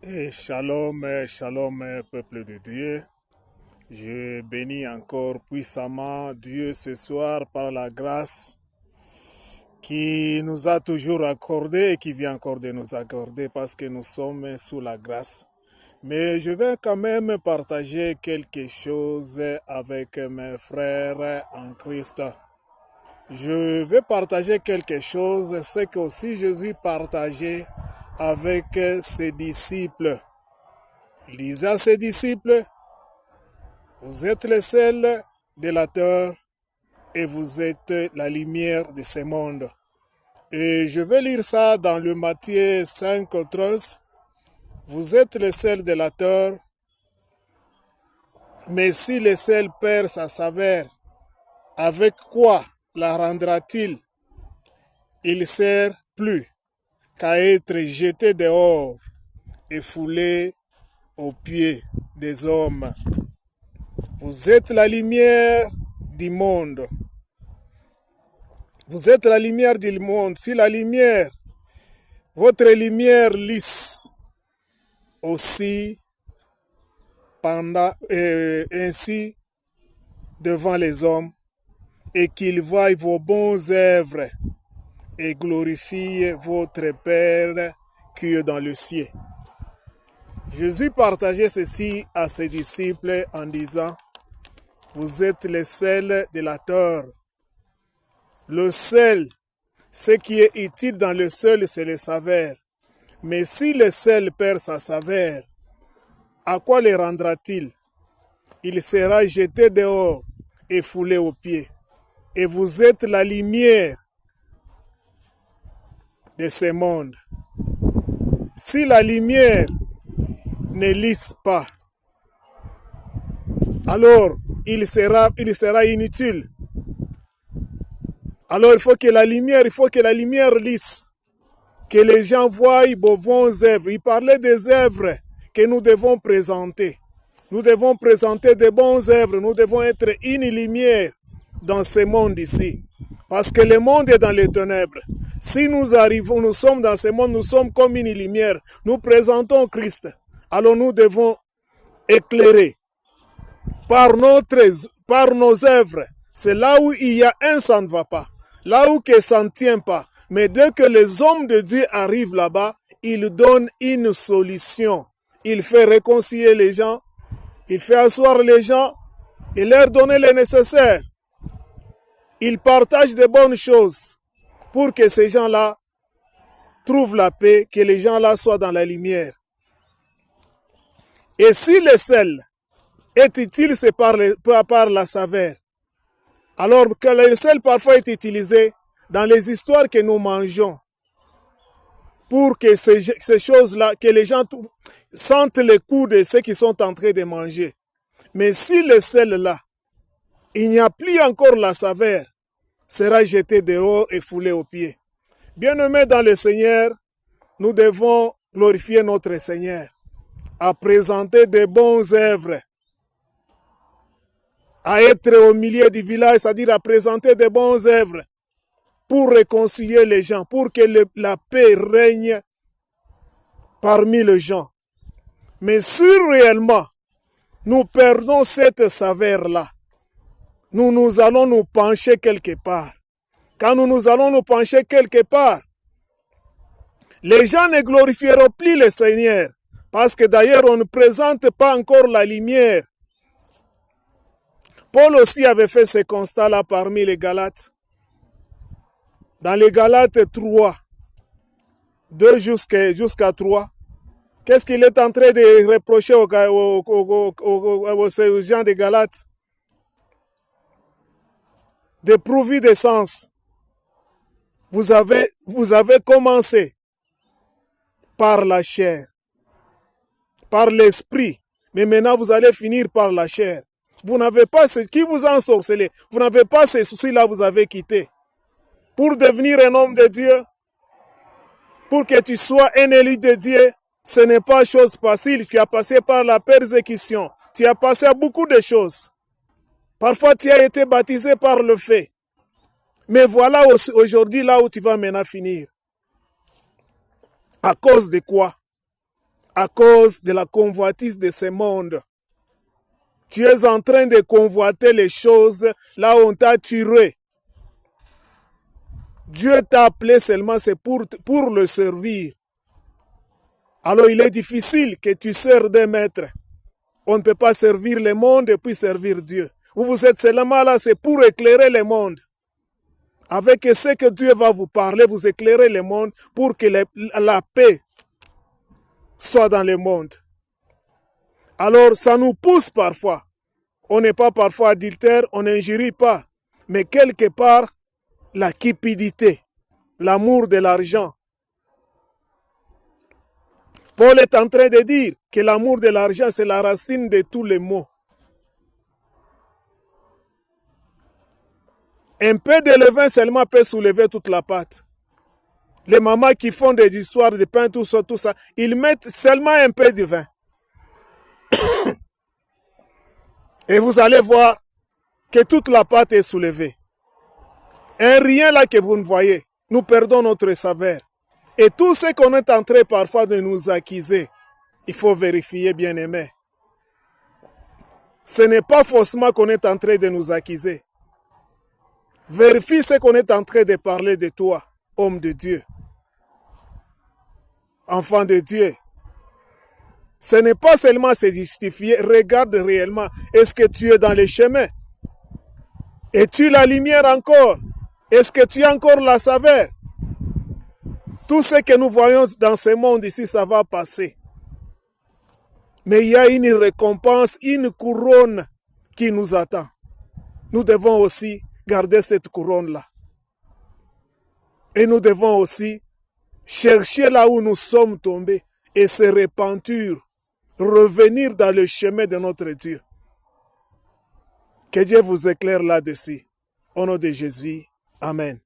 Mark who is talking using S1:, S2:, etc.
S1: Et shalom, shalom, peuple de Dieu. Je bénis encore puissamment Dieu ce soir par la grâce qui nous a toujours accordé et qui vient encore de nous accorder parce que nous sommes sous la grâce. Mais je vais quand même partager quelque chose avec mes frères en Christ. Je vais partager quelque chose, ce que aussi Jésus partageait avec ses disciples. Il disait à ses disciples, vous êtes le sel de la terre et vous êtes la lumière de ce monde. Et je vais lire ça dans le Matthieu 5, 13. Vous êtes le sel de la terre, mais si le sel perd sa saveur, avec quoi la rendra-t-il? Il sert plus qu'à être jeté dehors et foulé aux pieds des hommes. Vous êtes la lumière du monde. Vous êtes la lumière du monde. Si la lumière, votre lumière lisse aussi ainsi devant les hommes, et qu'ils voient vos bonnes œuvres et glorifient votre Père qui est dans le ciel. Jésus partageait ceci à ses disciples en disant, vous êtes le sel de la terre. Le sel, ce qui est utile dans le sel, c'est le saveur. Mais si le sel perd sa saveur, à quoi le rendra-t-il? Il sera jeté dehors et foulé aux pieds. Et vous êtes la lumière de ce monde. Si la lumière ne lisse pas, alors il sera inutile. Alors il faut que la lumière lisse, que les gens voient vos bonnes œuvres. Il parlait des œuvres que nous devons présenter. Nous devons présenter de bonnes œuvres. Nous devons être une lumière dans ce monde ici. Parce que le monde est dans les ténèbres. Si nous arrivons, nous sommes dans ce monde, nous sommes comme une lumière. Nous présentons Christ. Alors nous devons éclairer par nos œuvres. C'est là où il y a ça ne va pas. Là où ça ne tient pas. Mais dès que les hommes de Dieu arrivent là-bas, ils donnent une solution. Il fait réconcilier les gens. Il fait asseoir les gens et leur donner le nécessaire. Il partage de bonnes choses pour que ces gens-là trouvent la paix, que les gens-là soient dans la lumière. Et si le sel est utile, c'est par la saveur. Alors que le sel parfois est utilisé dans les histoires que nous mangeons pour que ces choses-là, que les gens sentent le goût de ceux qui sont en train de manger. Mais si le sel-là, il n'y a plus encore la saveur, sera jeté dehors et foulé aux pieds. Bien-aimés dans le Seigneur, nous devons glorifier notre Seigneur, à présenter de bonnes œuvres, à être au milieu du village, c'est-à-dire à présenter de bonnes œuvres pour réconcilier les gens, pour que la paix règne parmi les gens. Mais si réellement nous perdons cette saveur-là, nous allons nous pencher quelque part. Quand nous allons nous pencher quelque part, les gens ne glorifieront plus le Seigneur, parce que d'ailleurs on ne présente pas encore la lumière. Paul aussi avait fait ce constat-là parmi les Galates. Dans les Galates 3, 2 jusqu'à 3, qu'est-ce qu'il est en train de reprocher aux gens des Galates? Dépourvus de sens. Vous avez commencé par la chair, par l'esprit, mais maintenant vous allez finir par la chair. Vous n'avez pas ce qui vous a ensorcelé, vous n'avez pas ces soucis-là, vous avez quitté. Pour devenir un homme de Dieu, pour que tu sois un élu de Dieu, ce n'est pas chose facile. Tu as passé par la persécution, tu as passé à beaucoup de choses. Parfois, tu as été baptisé par le fait. Mais voilà aujourd'hui là où tu vas maintenant finir. À cause de quoi? à cause de la convoitise de ce monde. Tu es en train de convoiter les choses là où on t'a tué. Dieu t'a appelé seulement, c'est pour le servir. Alors il est difficile que tu sers d'un maître. On ne peut pas servir le monde et puis servir Dieu. Vous êtes seulement là, c'est pour éclairer le monde. Avec ce que Dieu va vous parler, vous éclairez le monde pour que la paix soit dans le monde. Alors, ça nous pousse parfois. On n'est pas parfois adultère, on n'injurie pas. Mais quelque part, la cupidité, l'amour de l'argent. Paul est en train de dire que l'amour de l'argent, c'est la racine de tous les maux. Un peu de levain seulement peut soulever toute la pâte. Les mamans qui font des histoires de pain, tout ça, ils mettent seulement un peu de vin. Et vous allez voir que toute la pâte est soulevée. Un rien là que vous ne voyez, nous perdons notre saveur. Et tout ce qu'on est en train parfois de nous accuser, il faut vérifier, bien aimé. Ce n'est pas forcément qu'on est en train de nous accuser. Vérifie ce qu'on est en train de parler de toi, homme de Dieu, enfant de Dieu. Ce n'est pas seulement se justifier, regarde réellement, est-ce que tu es dans les chemins? Es-tu la lumière encore? Est-ce que tu as encore la saveur? Tout ce que nous voyons dans ce monde ici, ça va passer. Mais il y a une récompense, une couronne qui nous attend. Nous devons aussi garder cette couronne-là. Et nous devons aussi chercher là où nous sommes tombés et se repentir, revenir dans le chemin de notre Dieu. Que Dieu vous éclaire là-dessus. Au nom de Jésus, Amen.